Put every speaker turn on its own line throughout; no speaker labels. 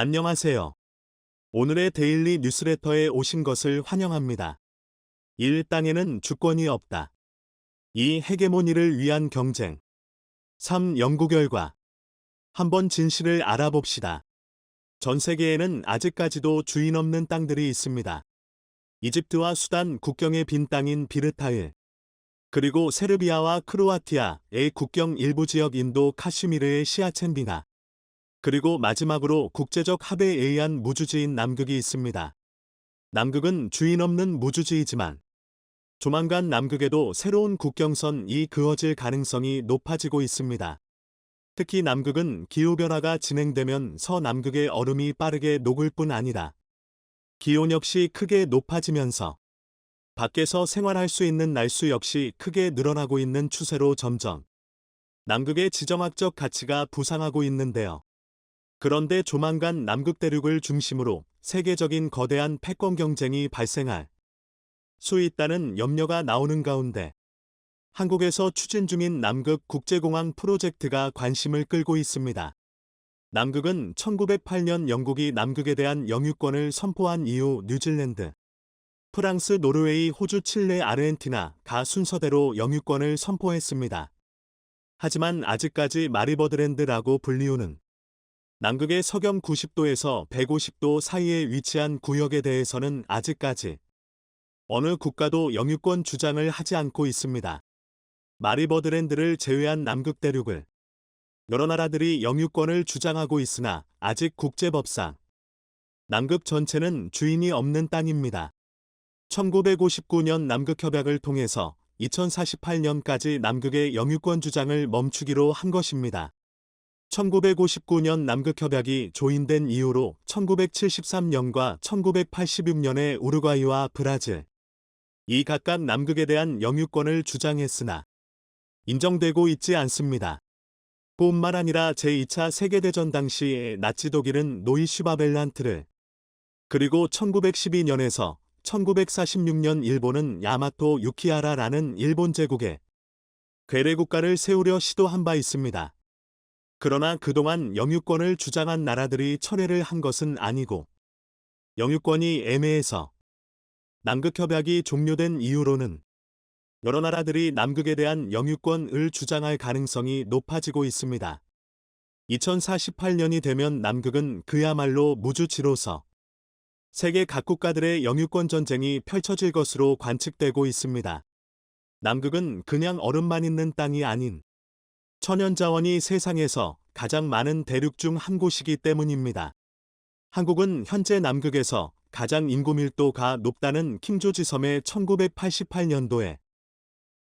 안녕하세요. 오늘의 데일리 뉴스레터에 오신 것을 환영합니다. 1. 땅에는 주권이 없다. 2. 헤게모니를 위한 경쟁. 3. 연구 결과. 한번 진실을 알아봅시다. 전 세계에는 아직까지도 주인 없는 땅들이 있습니다. 이집트와 수단 국경의 빈 땅인 비르타일, 그리고 세르비아와 크로아티아의 국경 일부 지역 인도 카슈미르의 시아첸비나, 그리고 마지막으로 국제적 합의에 의한 무주지인 남극이 있습니다. 남극은 주인 없는 무주지이지만 조만간 남극에도 새로운 국경선이 그어질 가능성이 높아지고 있습니다. 특히 남극은 기후변화가 진행되면 서남극의 얼음이 빠르게 녹을 뿐 아니라 기온 역시 크게 높아지면서 밖에서 생활할 수 있는 날수 역시 크게 늘어나고 있는 추세로 점점 남극의 지정학적 가치가 부상하고 있는데요. 그런데 조만간 남극 대륙을 중심으로 세계적인 거대한 패권 경쟁이 발생할 수 있다는 염려가 나오는 가운데 한국에서 추진 중인 남극 국제공항 프로젝트가 관심을 끌고 있습니다. 남극은 1908년 영국이 남극에 대한 영유권을 선포한 이후 뉴질랜드, 프랑스, 노르웨이, 호주, 칠레, 아르헨티나가 순서대로 영유권을 선포했습니다. 하지만 아직까지 마리버드랜드라고 불리우는 남극의 서경 90도에서 150도 사이에 위치한 구역에 대해서는 아직까지 어느 국가도 영유권 주장을 하지 않고 있습니다. 마리버드랜드를 제외한 남극 대륙을 여러 나라들이 영유권을 주장하고 있으나 아직 국제법상 남극 전체는 주인이 없는 땅입니다. 1959년 남극협약을 통해서 2048년까지 남극의 영유권 주장을 멈추기로 한 것입니다. 1959년 남극협약이 조인된 이후로 1973년과 1986년에 우루과이와 브라질, 이 각각 남극에 대한 영유권을 주장했으나 인정되고 있지 않습니다. 뿐만 아니라 제2차 세계대전 당시에 나치 독일은 노이 슈바벨란트를, 그리고 1912년에서 1946년 일본은 야마토 유키하라라는 일본 제국의 괴뢰국가를 세우려 시도한 바 있습니다. 그러나 그동안 영유권을 주장한 나라들이 철회를 한 것은 아니고 영유권이 애매해서 남극협약이 종료된 이후로는 여러 나라들이 남극에 대한 영유권을 주장할 가능성이 높아지고 있습니다. 2048년이 되면 남극은 그야말로 무주지로서 세계 각 국가들의 영유권 전쟁이 펼쳐질 것으로 관측되고 있습니다. 남극은 그냥 얼음만 있는 땅이 아닌 천연자원이 세상에서 가장 많은 대륙 중 한 곳이기 때문입니다. 한국은 현재 남극에서 가장 인구 밀도가 높다는 킹조지 섬에 1988년도에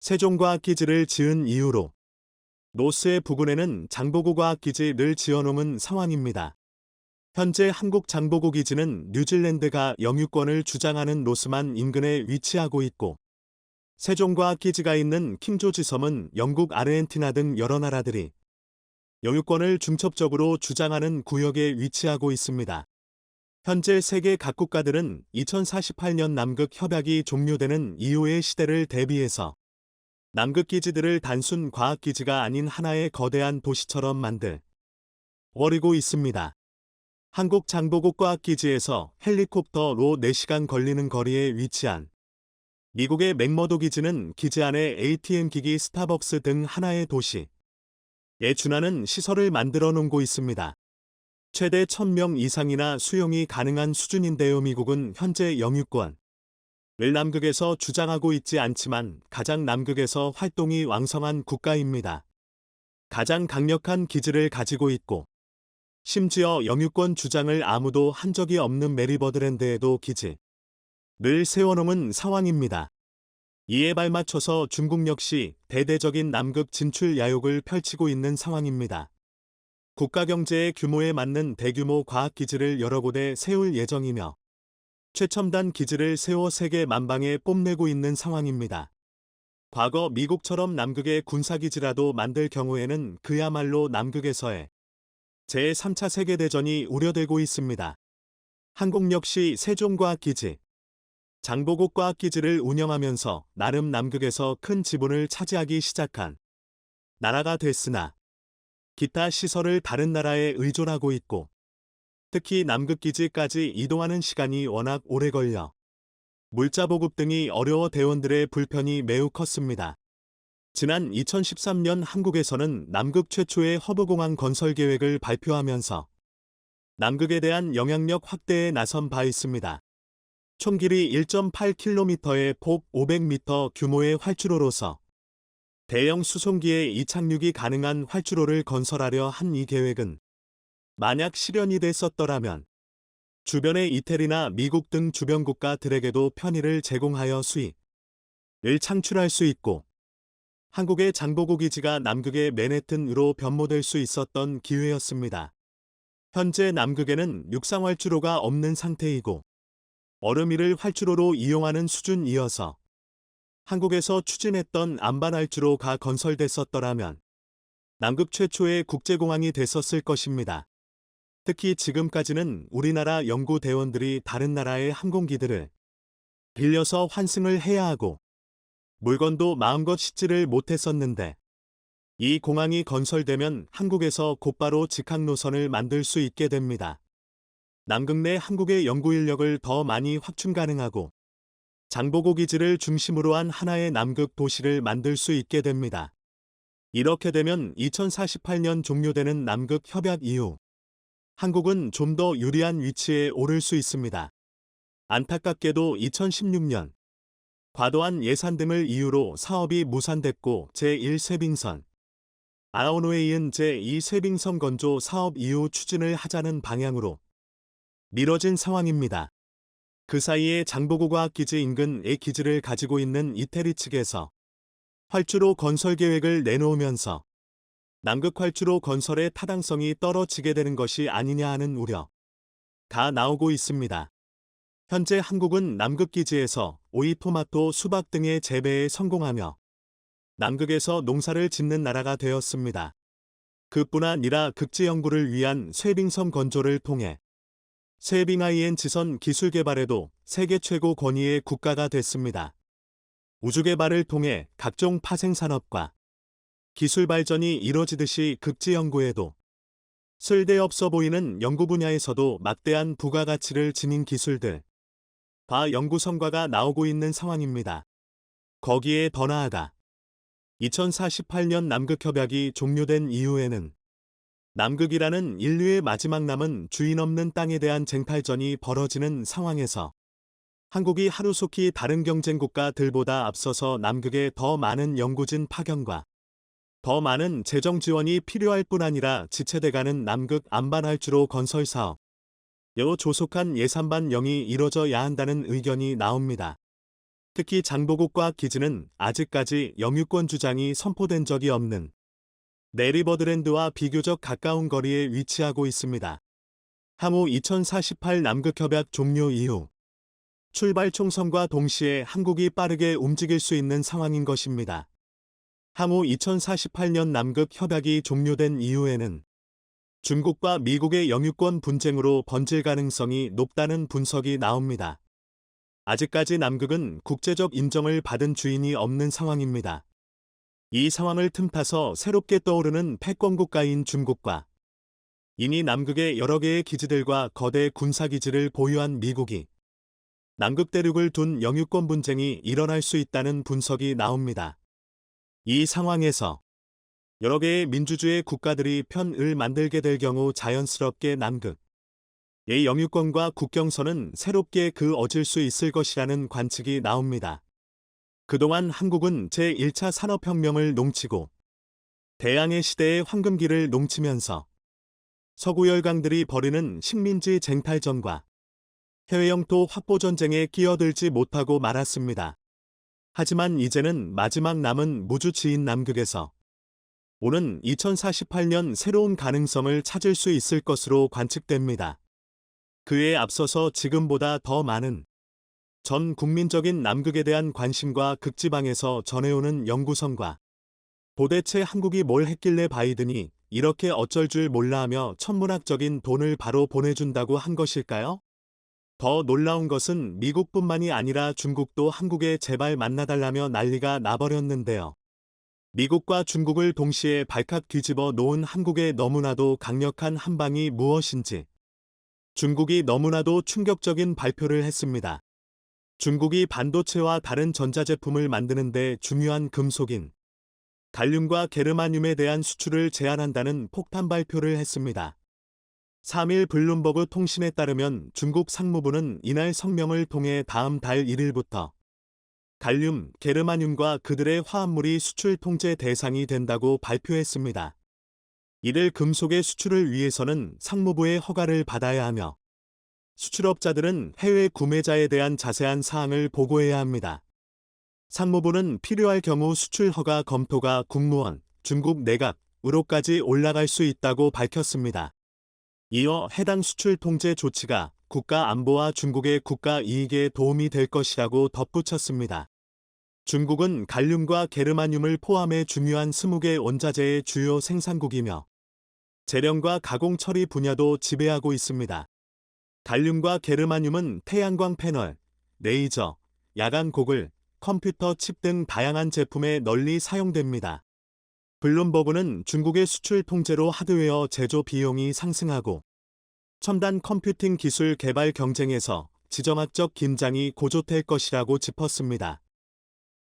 세종과학기지를 지은 이후로 노스의 부근에는 장보고과학기지를 지어놓은 상황입니다. 현재 한국 장보고기지는 뉴질랜드가 영유권을 주장하는 노스만 인근에 위치하고 있고 세종과학기지가 있는 킹조지 섬은 영국, 아르헨티나 등 여러 나라들이 영유권을 중첩적으로 주장하는 구역에 위치하고 있습니다. 현재 세계 각 국가들은 2048년 남극 협약이 종료되는 이후의 시대를 대비해서 남극 기지들을 단순 과학기지가 아닌 하나의 거대한 도시처럼 만들 버리고 있습니다. 한국 장보고 과학기지에서 헬리콥터로 4시간 걸리는 거리에 위치한 미국의 맥머도 기지는 기지 안에 ATM 기기, 스타벅스 등 하나의 도시에 준하는 시설을 만들어 놓고 있습니다. 최대 1000명 이상이나 수용이 가능한 수준인데요. 미국은 현재 영유권을 남극에서 주장하고 있지 않지만 가장 남극에서 활동이 왕성한 국가입니다. 가장 강력한 기지를 가지고 있고 심지어 영유권 주장을 아무도 한 적이 없는 메리버드랜드에도 기지를 세워놓은 상황입니다. 이에 발맞춰서 중국 역시 대대적인 남극 진출 야욕을 펼치고 있는 상황입니다. 국가 경제의 규모에 맞는 대규모 과학기지를 여러 곳에 세울 예정이며 최첨단 기지를 세워 세계 만방에 뽐내고 있는 상황입니다. 과거 미국처럼 남극의 군사기지라도 만들 경우에는 그야말로 남극에서의 제3차 세계대전이 우려되고 있습니다. 한국 역시 세종과학기지, 장보고과학기지를 운영하면서 나름 남극에서 큰 지분을 차지하기 시작한 나라가 됐으나 기타 시설을 다른 나라에 의존하고 있고 특히 남극기지까지 이동하는 시간이 워낙 오래 걸려 물자 보급 등이 어려워 대원들의 불편이 매우 컸습니다. 지난 2013년 한국에서는 남극 최초의 허브공항 건설 계획을 발표하면서 남극에 대한 영향력 확대에 나선 바 있습니다. 총 길이 1.8km의 폭 500m 규모의 활주로로서 대형 수송기의 이착륙이 가능한 활주로를 건설하려 한 이 계획은 만약 실현이 됐었더라면 주변의 이태리나 미국 등 주변 국가들에게도 편의를 제공하여 수익을 창출할 수 있고 한국의 장보고 기지가 남극의 맨해튼으로 변모될 수 있었던 기회였습니다. 현재 남극에는 육상 활주로가 없는 상태이고 얼음 위를 활주로로 이용하는 수준이어서 한국에서 추진했던 안반 활주로가 건설됐었더라면 남극 최초의 국제공항이 됐었을 것입니다. 특히 지금까지는 우리나라 연구대원들이 다른 나라의 항공기들을 빌려서 환승을 해야 하고 물건도 마음껏 싣지를 못했었는데 이 공항이 건설되면 한국에서 곧바로 직항 노선을 만들 수 있게 됩니다. 남극 내 한국의 연구 인력을 더 많이 확충 가능하고 장보고 기지를 중심으로 한 하나의 남극 도시를 만들 수 있게 됩니다. 이렇게 되면 2048년 종료되는 남극 협약 이후 한국은 좀 더 유리한 위치에 오를 수 있습니다. 안타깝게도 2016년 과도한 예산 등을 이유로 사업이 무산됐고 제1쇄빙선 아웃호에 이은 제2쇄빙선 건조 사업 이후 추진을 하자는 방향으로 미뤄진 상황입니다. 그 사이에 장보고과학기지 인근의 기지를 가지고 있는 이태리 측에서 활주로 건설 계획을 내놓으면서 남극 활주로 건설의 타당성이 떨어지게 되는 것이 아니냐 하는 우려가 나오고 있습니다. 현재 한국은 남극 기지에서 오이, 토마토, 수박 등의 재배에 성공하며 남극에서 농사를 짓는 나라가 되었습니다. 그뿐 아니라 극지 연구를 위한 쇄빙선 건조를 통해 쇄빙IN 지선 기술 개발에도 세계 최고 권위의 국가가 됐습니다. 우주 개발을 통해 각종 파생 산업과 기술 발전이 이뤄지듯이 극지 연구에도 쓸데없어 보이는 연구 분야에서도 막대한 부가가치를 지닌 기술들, 연구 성과가 나오고 있는 상황입니다. 거기에 더 나아가 2048년 남극협약이 종료된 이후에는 남극이라는 인류의 마지막 남은 주인 없는 땅에 대한 쟁탈전이 벌어지는 상황에서 한국이 하루속히 다른 경쟁 국가들보다 앞서서 남극에 더 많은 연구진 파견과 더 많은 재정 지원이 필요할 뿐 아니라 지체돼가는 남극 안반 활주로 건설 사업, 요 조속한 예산 반영이 이뤄져야 한다는 의견이 나옵니다. 특히 장보고과학 기지는 아직까지 영유권 주장이 선포된 적이 없는 내리버드랜드와 비교적 가까운 거리에 위치하고 있습니다. 향후 2048 남극협약 종료 이후 출발 총선과 동시에 한국이 빠르게 움직일 수 있는 상황인 것입니다. 향후 2048년 남극 협약이 종료된 이후에는 중국과 미국의 영유권 분쟁으로 번질 가능성이 높다는 분석이 나옵니다. 아직까지 남극은 국제적 인정을 받은 주인이 없는 상황입니다. 이 상황을 틈타서 새롭게 떠오르는 패권국가인 중국과 이미 남극의 여러 개의 기지들과 거대 군사기지를 보유한 미국이 남극 대륙을 둔 영유권 분쟁이 일어날 수 있다는 분석이 나옵니다. 이 상황에서 여러 개의 민주주의 국가들이 편을 만들게 될 경우 자연스럽게 남극의 영유권과 국경선은 새롭게 그어질 수 있을 것이라는 관측이 나옵니다. 그동안 한국은 제1차 산업혁명을 농치고 대항해 시대의 황금기를 농치면서 서구 열강들이 벌이는 식민지 쟁탈전과 해외 영토 확보 전쟁에 끼어들지 못하고 말았습니다. 하지만 이제는 마지막 남은 무주지인 남극에서 오는 2048년 새로운 가능성을 찾을 수 있을 것으로 관측됩니다. 그에 앞서서 지금보다 더 많은 전 국민적인 남극에 대한 관심과 극지방에서 전해오는 연구성과 도대체 한국이 뭘 했길래 바이든이 이렇게 어쩔 줄 몰라 하며 천문학적인 돈을 바로 보내준다고 한 것일까요? 더 놀라운 것은 미국뿐만이 아니라 중국도 한국에 제발 만나달라며 난리가 나버렸는데요. 미국과 중국을 동시에 발칵 뒤집어 놓은 한국의 너무나도 강력한 한방이 무엇인지 중국이 너무나도 충격적인 발표를 했습니다. 중국이 반도체와 다른 전자제품을 만드는 데 중요한 금속인 갈륨과 게르마늄에 대한 수출을 제한한다는 폭탄 발표를 했습니다. 3일 블룸버그 통신에 따르면 중국 상무부는 이날 성명을 통해 다음 달 1일부터 갈륨, 게르마늄과 그들의 화합물이 수출 통제 대상이 된다고 발표했습니다. 이들 금속의 수출을 위해서는 상무부의 허가를 받아야 하며 수출업자들은 해외 구매자에 대한 자세한 사항을 보고해야 합니다. 상무부는 필요할 경우 수출 허가 검토가 국무원, 중국 내각으로까지 올라갈 수 있다고 밝혔습니다. 이어 해당 수출 통제 조치가 국가 안보와 중국의 국가 이익에 도움이 될 것이라고 덧붙였습니다. 중국은 갈륨과 게르마늄을 포함해 중요한 20개 원자재의 주요 생산국이며 재련과 가공 처리 분야도 지배하고 있습니다. 갈륨과 게르마늄은 태양광 패널, 레이저, 야간 고글, 컴퓨터 칩 등 다양한 제품에 널리 사용됩니다. 블룸버그는 중국의 수출 통제로 하드웨어 제조 비용이 상승하고 첨단 컴퓨팅 기술 개발 경쟁에서 지정학적 긴장이 고조될 것이라고 짚었습니다.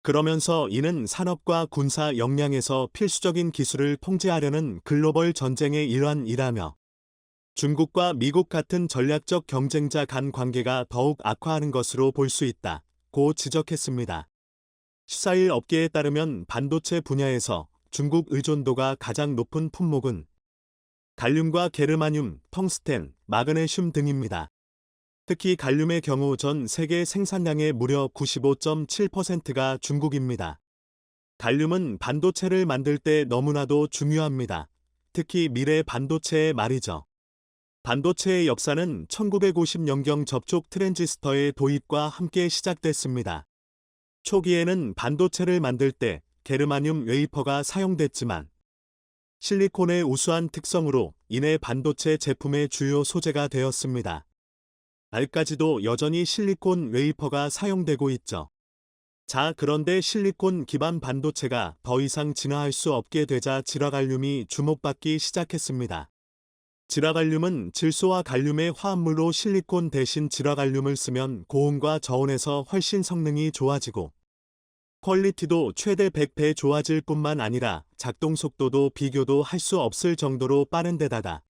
그러면서 이는 산업과 군사 역량에서 필수적인 기술을 통제하려는 글로벌 전쟁의 일환이라며 중국과 미국 같은 전략적 경쟁자 간 관계가 더욱 악화하는 것으로 볼 수 있다고 지적했습니다. 14일 업계에 따르면 반도체 분야에서 중국 의존도가 가장 높은 품목은 갈륨과 게르마늄, 텅스텐, 마그네슘 등입니다. 특히 갈륨의 경우 전 세계 생산량의 무려 95.7%가 중국입니다. 갈륨은 반도체를 만들 때 너무나도 중요합니다. 특히 미래 반도체의 말이죠. 반도체의 역사는 1950년경 접촉 트랜지스터의 도입과 함께 시작됐습니다. 초기에는 반도체를 만들 때 게르마늄 웨이퍼가 사용됐지만 실리콘의 우수한 특성으로 인해 반도체 제품의 주요 소재가 되었습니다. 알까지도 여전히 실리콘 웨이퍼가 사용되고 있죠. 자, 그런데 실리콘 기반 반도체가 더 이상 진화할 수 없게 되자 지라갈륨이 주목받기 시작했습니다. 지라갈륨은 질소와 갈륨의 화합물로 실리콘 대신 지라갈륨을 쓰면 고온과 저온에서 훨씬 성능이 좋아지고 퀄리티도 최대 100배 좋아질 뿐만 아니라 작동 속도도 비교도 할 수 없을 정도로 빠른 데다가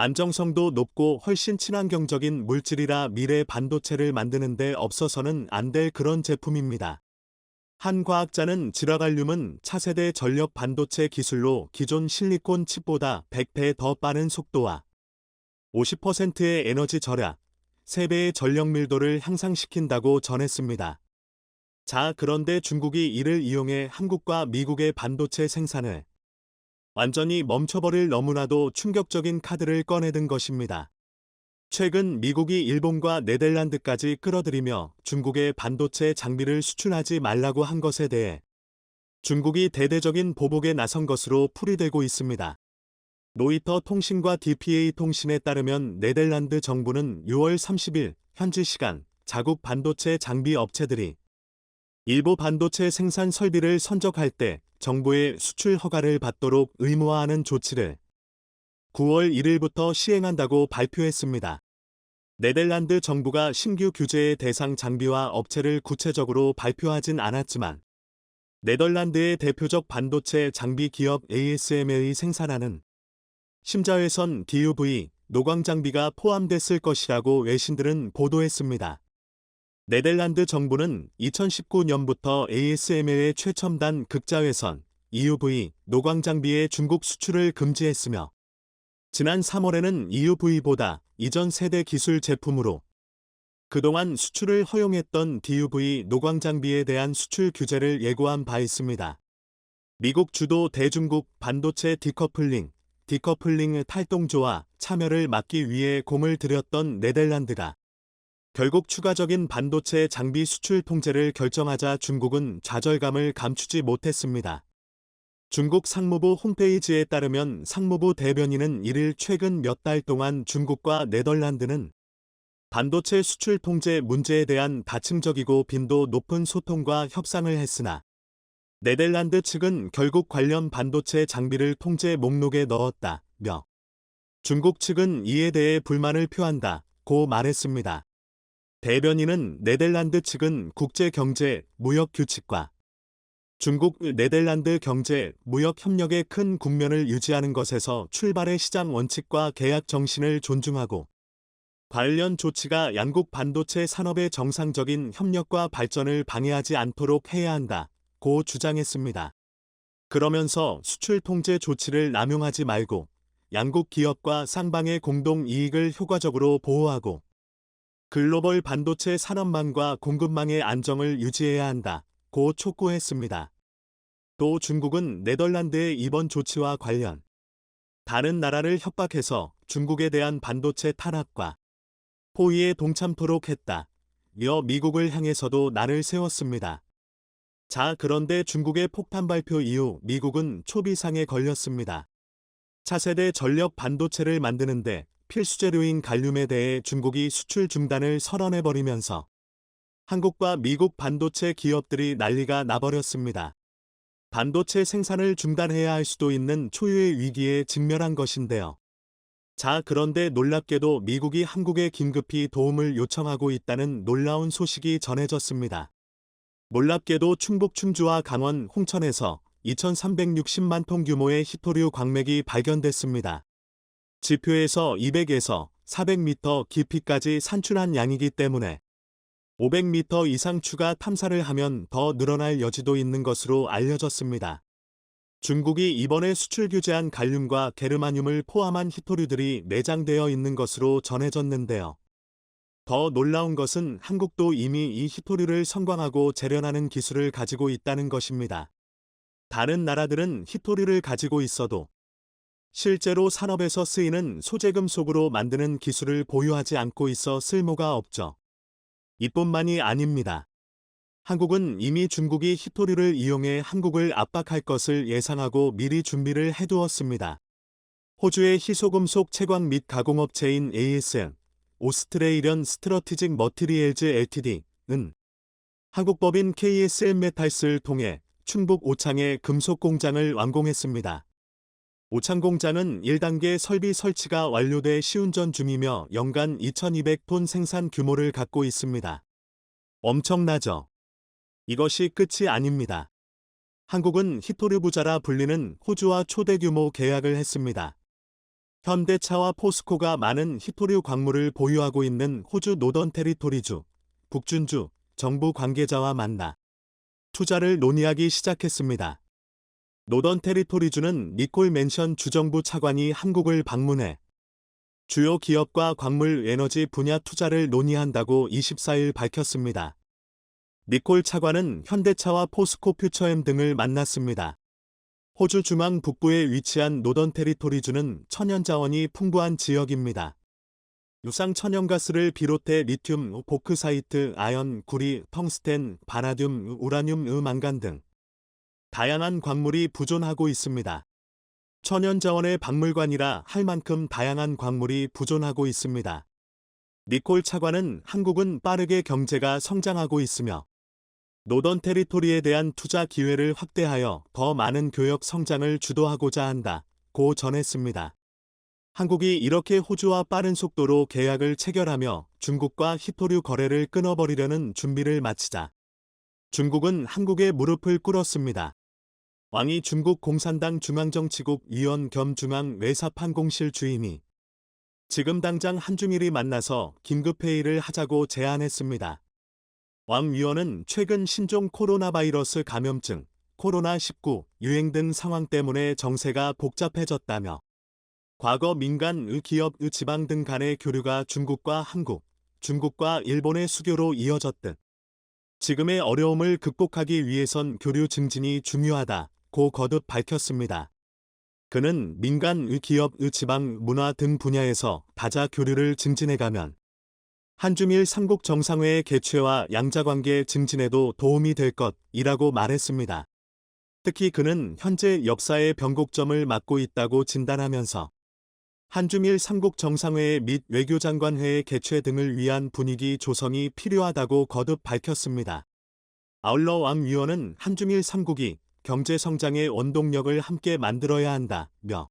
안정성도 높고 훨씬 친환경적인 물질이라 미래 반도체를 만드는 데 없어서는 안 될 그런 제품입니다. 한 과학자는 지라갈륨은 차세대 전력 반도체 기술로 기존 실리콘 칩보다 100배 더 빠른 속도와 50%의 에너지 절약, 3배의 전력 밀도를 향상시킨다고 전했습니다. 자, 그런데 중국이 이를 이용해 한국과 미국의 반도체 생산을 완전히 멈춰버릴 너무나도 충격적인 카드를 꺼내든 것입니다. 최근 미국이 일본과 네덜란드까지 끌어들이며 중국의 반도체 장비를 수출하지 말라고 한 것에 대해 중국이 대대적인 보복에 나선 것으로 풀이되고 있습니다. 로이터 통신과 DPA 통신에 따르면 네덜란드 정부는 6월 30일 현지 시간 자국 반도체 장비 업체들이 일부 반도체 생산 설비를 선적할 때 정부의 수출 허가를 받도록 의무화하는 조치를 9월 1일부터 시행한다고 발표했습니다. 네덜란드 정부가 신규 규제의 대상 장비와 업체를 구체적으로 발표하진 않았지만 네덜란드의 대표적 반도체 장비 기업 ASML이 생산하는 심자회선 DUV, 노광 장비가 포함됐을 것이라고 외신들은 보도했습니다. 네덜란드 정부는 2019년부터 ASML의 최첨단 극자회선, EUV, 노광 장비의 중국 수출을 금지했으며 지난 3월에는 EUV보다 이전 세대 기술 제품으로 그동안 수출을 허용했던 DUV 노광 장비에 대한 수출 규제를 예고한 바 있습니다. 미국 주도 대중국 반도체 디커플링 탈동조와 참여를 막기 위해 공을 들였던 네덜란드가 결국 추가적인 반도체 장비 수출 통제를 결정하자 중국은 좌절감을 감추지 못했습니다. 중국 상무부 홈페이지에 따르면 상무부 대변인은 1일 최근 몇 달 동안 중국과 네덜란드는 반도체 수출 통제 문제에 대한 다층적이고 빈도 높은 소통과 협상을 했으나 네덜란드 측은 결국 관련 반도체 장비를 통제 목록에 넣었다며 중국 측은 이에 대해 불만을 표한다고 말했습니다. 대변인은 네덜란드 측은 국제경제 무역 규칙과 중국 네덜란드 경제 무역 협력의 큰 국면을 유지하는 것에서 출발의 시장 원칙과 계약 정신을 존중하고 관련 조치가 양국 반도체 산업의 정상적인 협력과 발전을 방해하지 않도록 해야 한다고 주장했습니다. 그러면서 수출 통제 조치를 남용하지 말고 양국 기업과 쌍방의 공동 이익을 효과적으로 보호하고 글로벌 반도체 산업망과 공급망의 안정을 유지해야 한다고 촉구했습니다. 또 중국은 네덜란드의 이번 조치와 관련 다른 나라를 협박해서 중국에 대한 반도체 탄압과 포위에 동참토록 했다며 미국을 향해서도 난을 세웠습니다. 자, 그런데 중국의 폭탄 발표 이후 미국은 초비상에 걸렸습니다. 차세대 전력 반도체를 만드는데 필수재료인 갈륨에 대해 중국이 수출 중단을 선언해버리면서 한국과 미국 반도체 기업들이 난리가 나버렸습니다. 반도체 생산을 중단해야 할 수도 있는 초유의 위기에 직면한 것인데요. 자, 그런데 놀랍게도 미국이 한국에 긴급히 도움을 요청하고 있다는 놀라운 소식이 전해졌습니다. 놀랍게도 충북 충주와 강원 홍천에서 2360만 톤 규모의 히토류 광맥이 발견됐습니다. 지표에서 200에서 400m 깊이까지 산출한 양이기 때문에 500m 이상 추가 탐사를 하면 더 늘어날 여지도 있는 것으로 알려졌습니다. 중국이 이번에 수출 규제한 갈륨과 게르마늄을 포함한 히토류들이 내장되어 있는 것으로 전해졌는데요. 더 놀라운 것은 한국도 이미 이 히토류를 성광하고 재련하는 기술을 가지고 있다는 것입니다. 다른 나라들은 히토류를 가지고 있어도 실제로 산업에서 쓰이는 소재금속으로 만드는 기술을 보유하지 않고 있어 쓸모가 없죠. 이뿐만이 아닙니다. 한국은 이미 중국이 히토류를 이용해 한국을 압박할 것을 예상하고 미리 준비를 해두었습니다. 호주의 희소금속 채광 및 가공업체인 ASM, 오스트레일리언 스트러티직 머티리엘즈 LTD는 한국법인 KSM 메탈스를 통해 충북 오창에 금속 공장을 완공했습니다. 오창 공장은 1단계 설비 설치가 완료돼 시운전 중이며 연간 2200톤 생산 규모를 갖고 있습니다. 엄청나죠? 이것이 끝이 아닙니다. 한국은 히토류 부자라 불리는 호주와 초대 규모 계약을 했습니다. 현대차와 포스코가 많은 히토류 광물을 보유하고 있는 호주 노던 테리토리주, 북준주 정부 관계자와 만나 투자를 논의하기 시작했습니다. 노던 테리토리주는 니콜 맨션 주정부 차관이 한국을 방문해 주요 기업과 광물 에너지 분야 투자를 논의한다고 24일 밝혔습니다. 니콜 차관은 현대차와 포스코 퓨처엠 등을 만났습니다. 호주 중앙 북부에 위치한 노던 테리토리주는 천연자원이 풍부한 지역입니다. 유상 천연가스를 비롯해 리튬, 보크사이트, 아연, 구리, 텅스텐, 바나듐, 우라늄, 망간 등 다양한 광물이 부존하고 있습니다. 천연자원의 박물관이라 할 만큼 다양한 광물이 부존하고 있습니다. 니콜 차관은 한국은 빠르게 경제가 성장하고 있으며 노던 테리토리에 대한 투자 기회를 확대하여 더 많은 교역 성장을 주도하고자 한다고 전했습니다. 한국이 이렇게 호주와 빠른 속도로 계약을 체결하며 중국과 히토류 거래를 끊어버리려는 준비를 마치자 중국은 한국에 무릎을 꿇었습니다. 왕이 중국 공산당 중앙정치국 위원 겸 중앙외사판공실 주임이 지금 당장 한중일이 만나서 긴급회의를 하자고 제안했습니다. 왕 위원은 최근 신종 코로나 바이러스 감염증, 코로나19 유행 등 상황 때문에 정세가 복잡해졌다며 과거 민간 기업 지방 등 간의 교류가 중국과 한국, 중국과 일본의 수교로 이어졌듯 지금의 어려움을 극복하기 위해선 교류 증진이 중요하다고 거듭 밝혔습니다. 그는 민간 기업 지방 문화 등 분야에서 다자 교류를 증진해가면 한중일 삼국 정상회의 개최와 양자관계 증진에도 도움이 될 것이라고 말했습니다. 특히 그는 현재 역사의 변곡점을 맞고 있다고 진단하면서 한중일 삼국 정상회의 및 외교장관회의 개최 등을 위한 분위기 조성이 필요하다고 거듭 밝혔습니다. 아울러 왕 위원은 한중일 삼국이 경제 성장의 원동력을 함께 만들어야 한다며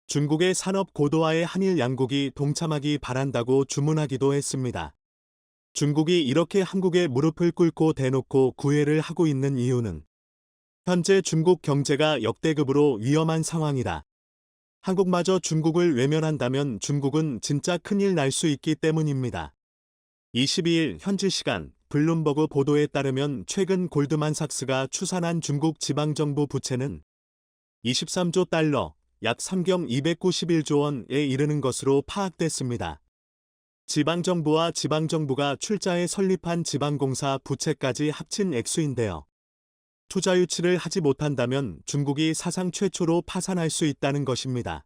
중국의 산업 고도화에 한일 양국이 동참하기 바란다고 주문하기도 했습니다. 중국이 이렇게 한국에 무릎을 꿇고 대놓고 구애를 하고 있는 이유는 현재 중국 경제가 역대급으로 위험한 상황이라 한국마저 중국을 외면한다면 중국은 진짜 큰일 날 수 있기 때문입니다. 22일 현지 시간 블룸버그 보도에 따르면 최근 골드만삭스가 추산한 중국 지방정부 부채는 23조 달러, 약 3경 291조 원에 이르는 것으로 파악됐습니다. 지방정부와 지방정부가 출자해 설립한 지방공사 부채까지 합친 액수인데요. 투자 유치를 하지 못한다면 중국이 사상 최초로 파산할 수 있다는 것입니다.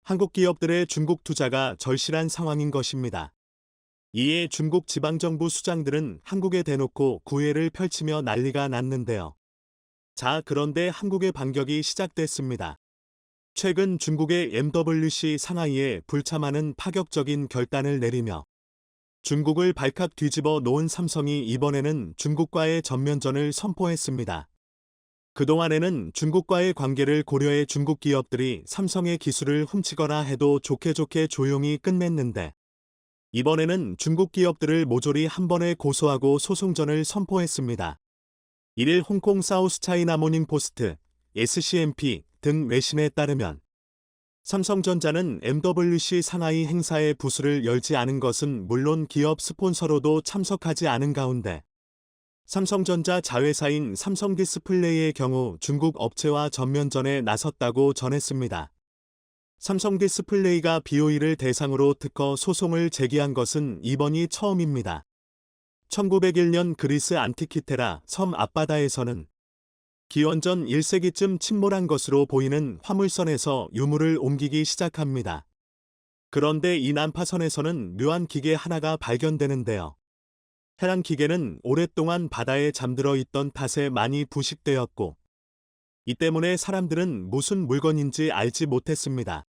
한국 기업들의 중국 투자가 절실한 상황인 것입니다. 이에 중국 지방정부 수장들은 한국에 대놓고 구애를 펼치며 난리가 났는데요. 자, 그런데 한국의 반격이 시작됐습니다. 최근 중국의 MWC 상하이에 불참하는 파격적인 결단을 내리며 중국을 발칵 뒤집어 놓은 삼성이 이번에는 중국과의 전면전을 선포했습니다. 그동안에는 중국과의 관계를 고려해 중국 기업들이 삼성의 기술을 훔치거나 해도 좋게 조용히 끝냈는데 이번에는 중국 기업들을 모조리 한 번에 고소하고 소송전을 선포했습니다. 1일 홍콩 사우스차이나 모닝포스트, SCMP 등 외신에 따르면 삼성전자는 MWC 상하이 행사에 부스를 열지 않은 것은 물론 기업 스폰서로도 참석하지 않은 가운데 삼성전자 자회사인 삼성디스플레이의 경우 중국 업체와 전면전에 나섰다고 전했습니다. 삼성디스플레이가 BOE를 대상으로 특허 소송을 제기한 것은 이번이 처음입니다. 1901년 그리스 안티키테라 섬 앞바다에서는 기원전 1세기쯤 침몰한 것으로 보이는 화물선에서 유물을 옮기기 시작합니다. 그런데 이 난파선에서는 묘한 기계 하나가 발견되는데요. 해당 기계는 오랫동안 바다에 잠들어 있던 탓에 많이 부식되었고 이 때문에 사람들은 무슨 물건인지 알지 못했습니다.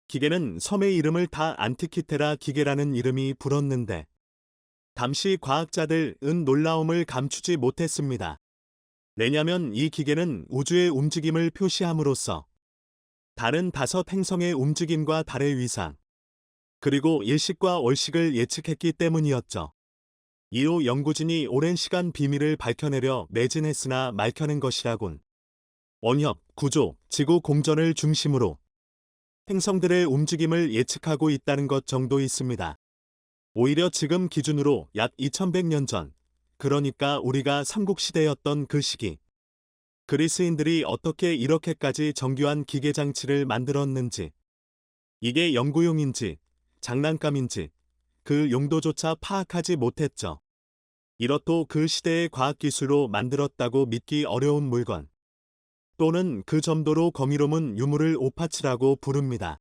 기계는 섬의 이름을 다 안티키테라 기계라는 이름이 불었는데 당시 과학자들은 놀라움을 감추지 못했습니다. 왜냐면 이 기계는 우주의 움직임을 표시함으로써 다른 5행성의 움직임과 달의 위상, 그리고 일식과 월식을 예측했기 때문이었죠. 이후 연구진이 오랜 시간 비밀을 밝혀내려 매진했으나 말켜낸 것이라곤. 원협, 구조, 지구 공전을 중심으로 행성들의 움직임을 예측하고 있다는 것 정도 있습니다. 오히려 지금 기준으로 약 2100년 전, 그러니까 우리가 삼국시대였던 그 시기, 그리스인들이 어떻게 이렇게까지 정교한 기계장치를 만들었는지, 이게 연구용인지 장난감인지 그 용도조차 파악하지 못했죠. 이렇도 그 시대의 과학기술로 만들었다고 믿기 어려운 물건, 또는 그 정도로 거미로운 유물을 오파치라고 부릅니다.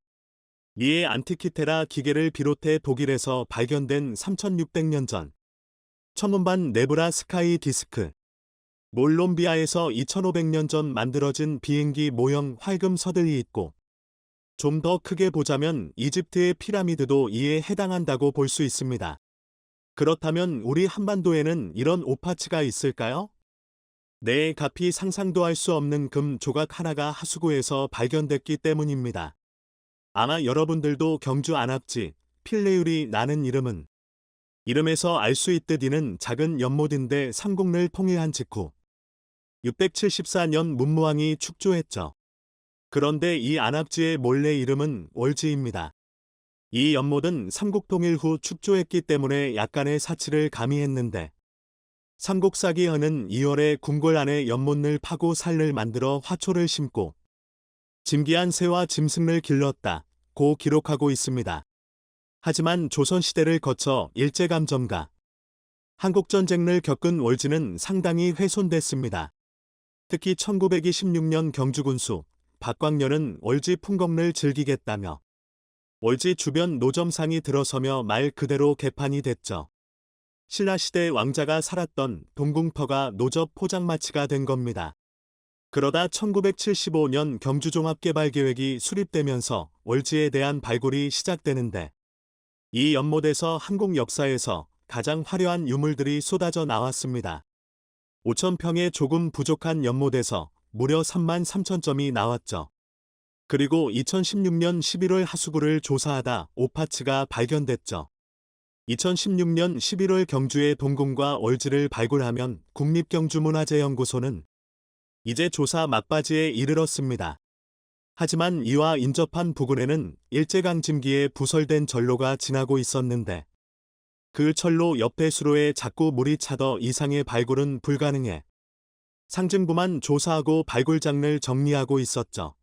이에 안티키테라 기계를 비롯해 독일에서 발견된 3600년 전 천문반 네브라 스카이 디스크, 몰롬비아에서 2500년 전 만들어진 비행기 모형 활금 서들이 있고 좀 더 크게 보자면 이집트의 피라미드도 이에 해당한다고 볼 수 있습니다. 그렇다면 우리 한반도에는 이런 오파치가 있을까요? 네, 가피 상상도 할 수 없는 금 조각 하나가 하수구에서 발견됐기 때문입니다. 아마 여러분들도 경주 안압지, 필레율이 나는 이름에서 알 수 있듯 이는 작은 연못인데 삼국을 통일한 직후 674년 문무왕이 축조했죠. 그런데 이 안압지의 본래 이름은 월지입니다. 이 연못은 삼국 통일 후 축조했기 때문에 약간의 사치를 가미했는데 삼국사기현은 2월에 궁궐 안에 연못을 파고 살을 만들어 화초를 심고 짐기한 새와 짐승을 길렀다고 기록하고 있습니다. 하지만 조선시대를 거쳐 일제감점과 한국전쟁을 겪은 월지는 상당히 훼손됐습니다. 특히 1926년 경주군수 박광렬은 월지 풍경을 즐기겠다며 월지 주변 노점상이 들어서며 말 그대로 개판이 됐죠. 신라시대 왕자가 살았던 동궁터가 노접 포장마치가 된 겁니다. 그러다 1975년 경주종합개발계획이 수립되면서 월지에 대한 발굴이 시작되는데 이 연못에서 한국 역사에서 가장 화려한 유물들이 쏟아져 나왔습니다. 5,000평의 조금 부족한 연못에서 무려 33,000점이 나왔죠. 그리고 2016년 11월 하수구를 조사하다 오파츠가 발견됐죠. 2016년 11월 경주의 동궁과 월지를 발굴하면 국립경주문화재연구소는 이제 조사 막바지에 이르렀습니다. 하지만 이와 인접한 부근에는 일제강점기에 부설된 전로가 지나고 있었는데 그 철로 옆에 수로에 자꾸 물이 차더 이상의 발굴은 불가능해 상징부만 조사하고 발굴장을 정리하고 있었죠.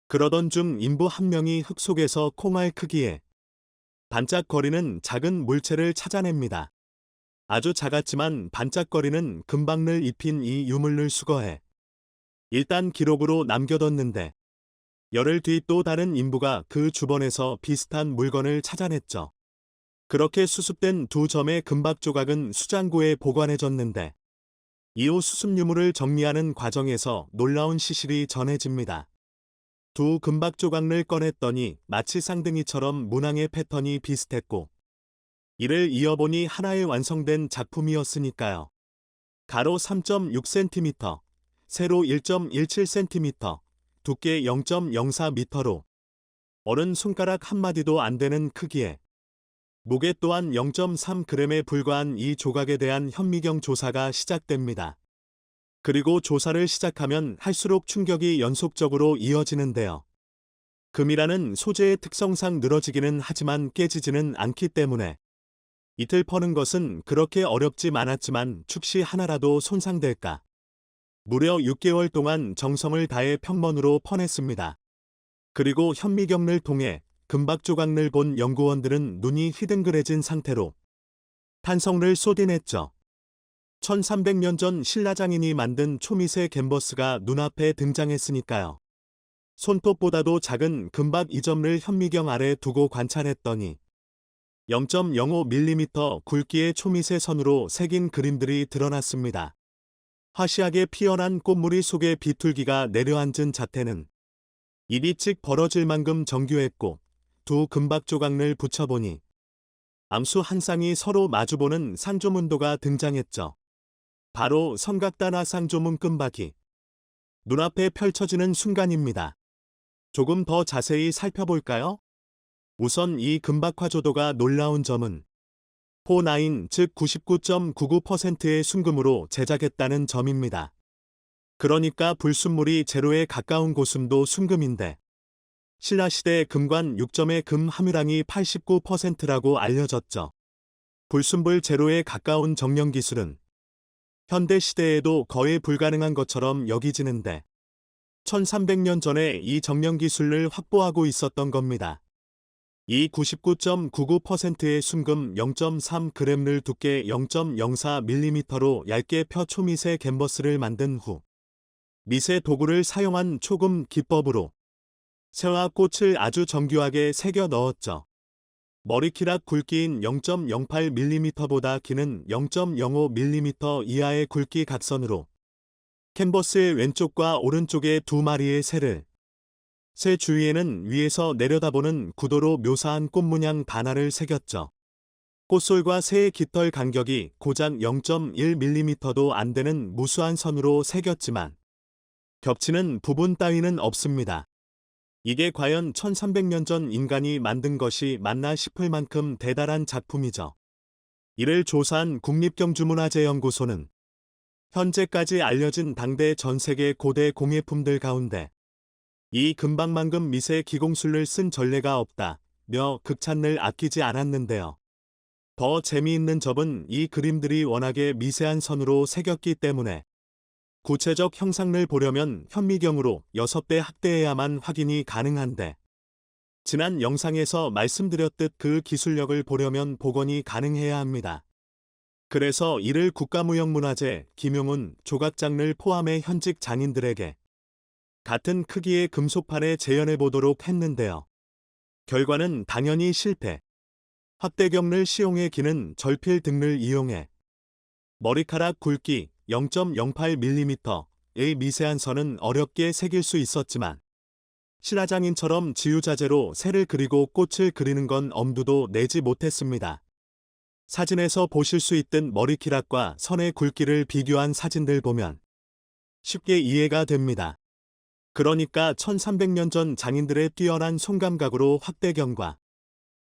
그러던 중 인부 한 명이 흙 속에서 콩알 크기에 반짝거리는 작은 물체를 찾아냅니다. 아주 작았지만 반짝거리는 금박을 입힌 이 유물을 수거해 일단 기록으로 남겨뒀는데 열흘 뒤 또 다른 인부가 그 주변에서 비슷한 물건을 찾아냈죠. 그렇게 수습된 두 점의 금박 조각은 수장고에 보관해졌는데 이후 수습 유물을 정리하는 과정에서 놀라운 시실이 전해집니다. 두 금박 조각을 꺼냈더니 마치 쌍둥이처럼 문항의 패턴이 비슷했고 이를 이어보니 하나의 완성된 작품이었으니까요. 가로 3.6cm, 세로 1.17cm, 두께 0.04m로 어른 손가락 한마디도 안 되는 크기에 무게 또한 0.3g에 불과한 이 조각에 대한 현미경 조사가 시작됩니다. 그리고 조사를 시작하면 할수록 충격이 연속적으로 이어지는데요. 금이라는 소재의 특성상 늘어지기는 하지만 깨지지는 않기 때문에 이틀 퍼는 것은 그렇게 어렵지 않았지만 축시 하나라도 손상될까. 무려 6개월 동안 정성을 다해 평번으로 퍼냈습니다. 그리고 현미경을 통해 금박 조각을 본 연구원들은 눈이 휘둥그레진 상태로 탄성을 쏟아냈죠. 1300년 전 신라장인이 만든 초미세 캔버스가 눈앞에 등장했으니까요. 손톱보다도 작은 금박 이점을 현미경 아래 두고 관찰했더니 0.05mm 굵기의 초미세 선으로 새긴 그림들이 드러났습니다. 화시하게 피어난 꽃무리 속에 비둘기가 내려앉은 자태는 입이 찍 벌어질 만큼 정교했고 두 금박 조각을 붙여보니 암수 한 쌍이 서로 마주보는 상조문도가 등장했죠. 바로 성각단화 상조문 금박이 눈앞에 펼쳐지는 순간입니다. 조금 더 자세히 살펴볼까요? 우선 이 금박화조도가 놀라운 점은 포9, 즉 99.99%의 순금으로 제작했다는 점입니다. 그러니까 불순물이 제로에 가까운 고순도 순금인데 신라시대 금관 6점의 금 함유량이 89%라고 알려졌죠. 불순불 제로에 가까운 정령 기술은 현대 시대에도 거의 불가능한 것처럼 여기지는데 1300년 전에 이 정령 기술을 확보하고 있었던 겁니다. 이 99.99%의 순금 0.3g을 두께 0.04mm로 얇게 펴 초미세 캔버스를 만든 후 미세 도구를 사용한 초금 기법으로 새와 꽃을 아주 정교하게 새겨 넣었죠. 머리키락 굵기인 0.08mm보다 기는 0.05mm 이하의 굵기 각선으로 캔버스의 왼쪽과 오른쪽에 두 마리의 새를 새 주위에는 위에서 내려다보는 구도로 묘사한 꽃문양 반화를 새겼죠. 꽃솔과 새의 깃털 간격이 고작 0.1mm도 안 되는 무수한 선으로 새겼지만 겹치는 부분 따위는 없습니다. 이게 과연 1300년 전 인간이 만든 것이 맞나 싶을 만큼 대단한 작품이죠. 이를 조사한 국립경주문화재연구소는 현재까지 알려진 당대 전 세계 고대 공예품들 가운데 이 금박만큼 미세 기공술을 쓴 전례가 없다며 극찬을 아끼지 않았는데요. 더 재미있는 점은 이 그림들이 워낙에 미세한 선으로 새겼기 때문에 구체적 형상을 보려면 현미경으로 6배 확대해야만 확인이 가능한데 지난 영상에서 말씀드렸듯 그 기술력을 보려면 복원이 가능해야 합니다. 그래서 이를 국가무형문화재 김용훈 조각장을 포함해 현직 장인들에게 같은 크기의 금속판에 재현해 보도록 했는데요. 결과는 당연히 실패. 확대경을 시용해 기는 절필 등을 이용해 머리카락 굵기 0.08mm의 미세한 선은 어렵게 새길 수 있었지만 신화장인처럼 지우자재로 새를 그리고 꽃을 그리는 건 엄두도 내지 못했습니다. 사진에서 보실 수 있듯 머리키락과 선의 굵기를 비교한 사진들 보면 쉽게 이해가 됩니다. 그러니까 1300년 전 장인들의 뛰어난 손감각으로 확대경과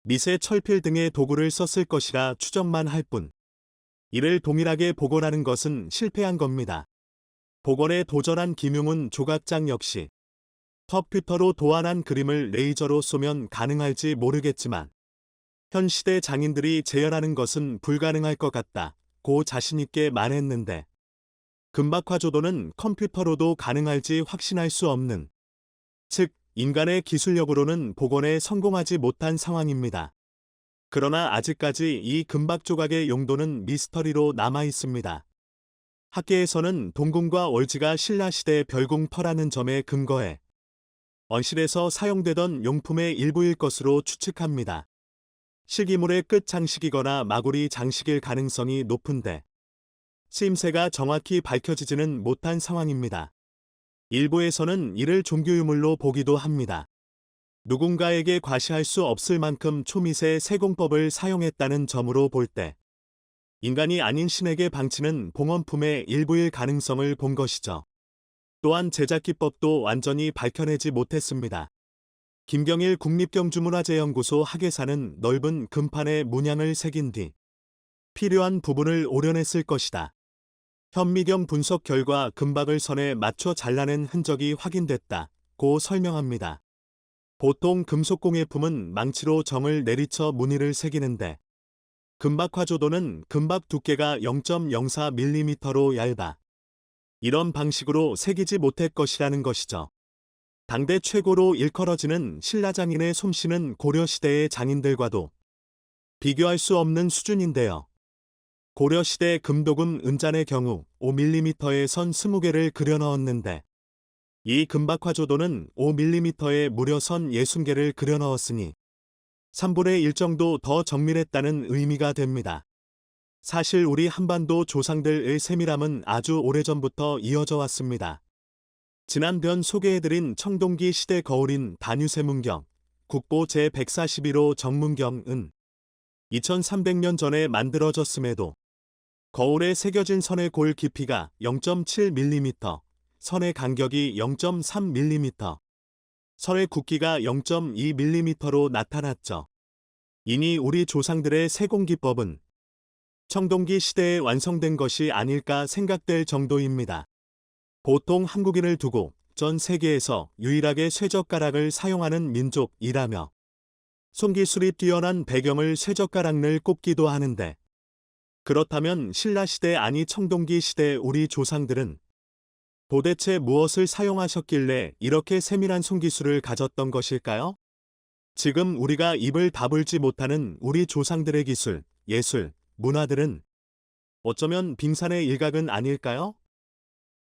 미세 철필 등의 도구를 썼을 것이라 추정만 할 뿐, 이를 동일하게 복원하는 것은 실패한 겁니다. 복원에 도전한 김용훈 조각장 역시 컴퓨터로 도안한 그림을 레이저로 쏘면 가능할지 모르겠지만 현 시대 장인들이 재현하는 것은 불가능할 것 같다고 자신있게 말했는데, 금박화조도는 컴퓨터로도 가능할지 확신할 수 없는, 즉 인간의 기술력으로는 복원에 성공하지 못한 상황입니다. 그러나 아직까지 이 금박 조각의 용도는 미스터리로 남아 있습니다. 학계에서는 동궁과 월지가 신라시대 별궁터라는 점에 근거해 언실에서 사용되던 용품의 일부일 것으로 추측합니다. 실기물의 끝 장식이거나 마구리 장식일 가능성이 높은데 쓰임새가 정확히 밝혀지지는 못한 상황입니다. 일부에서는 이를 종교유물로 보기도 합니다. 누군가에게 과시할 수 없을 만큼 초미세 세공법을 사용했다는 점으로 볼 때 인간이 아닌 신에게 방치는 봉헌품의 일부일 가능성을 본 것이죠. 또한 제작 기법도 완전히 밝혀내지 못했습니다. 김경일 국립경주문화재연구소 학예사는 넓은 금판에 문양을 새긴 뒤 필요한 부분을 오려냈을 것이다. 현미경 분석 결과 금박을 선에 맞춰 잘라낸 흔적이 확인됐다고 설명합니다. 보통 금속공예품은 망치로 정을 내리쳐 무늬를 새기는데 금박화조도는 금박 두께가 0.04mm로 얇아 이런 방식으로 새기지 못할 것이라는 것이죠. 당대 최고로 일컬어지는 신라장인의 솜씨는 고려시대의 장인들과도 비교할 수 없는 수준인데요. 고려시대 금도금 은잔의 경우 5mm의 선 20개를 그려 넣었는데 이 금박화조도는 5mm의 무려 선 60개를 그려 넣었으니 3분의 1 정도 더 정밀했다는 의미가 됩니다. 사실 우리 한반도 조상들의 세밀함은 아주 오래전부터 이어져 왔습니다. 지난 편 소개해드린 청동기 시대 거울인 단유세문경, 국보 제141호 정문경은 2300년 전에 만들어졌음에도 거울에 새겨진 선의 골 깊이가 0.7mm, 선의 간격이 0.3mm, 선의 굵기가 0.2mm로 나타났죠. 이니 우리 조상들의 세공기법은 청동기 시대에 완성된 것이 아닐까 생각될 정도입니다. 보통 한국인을 두고 전 세계에서 유일하게 쇠젓가락을 사용하는 민족이라며 손기술이 뛰어난 배경을 쇠젓가락을 꼽기도 하는데, 그렇다면 신라시대 아니 청동기 시대 우리 조상들은 도대체 무엇을 사용하셨길래 이렇게 세밀한 손기술을 가졌던 것일까요? 지금 우리가 입을 다물지 못하는 우리 조상들의 기술, 예술, 문화들은 어쩌면 빙산의 일각은 아닐까요?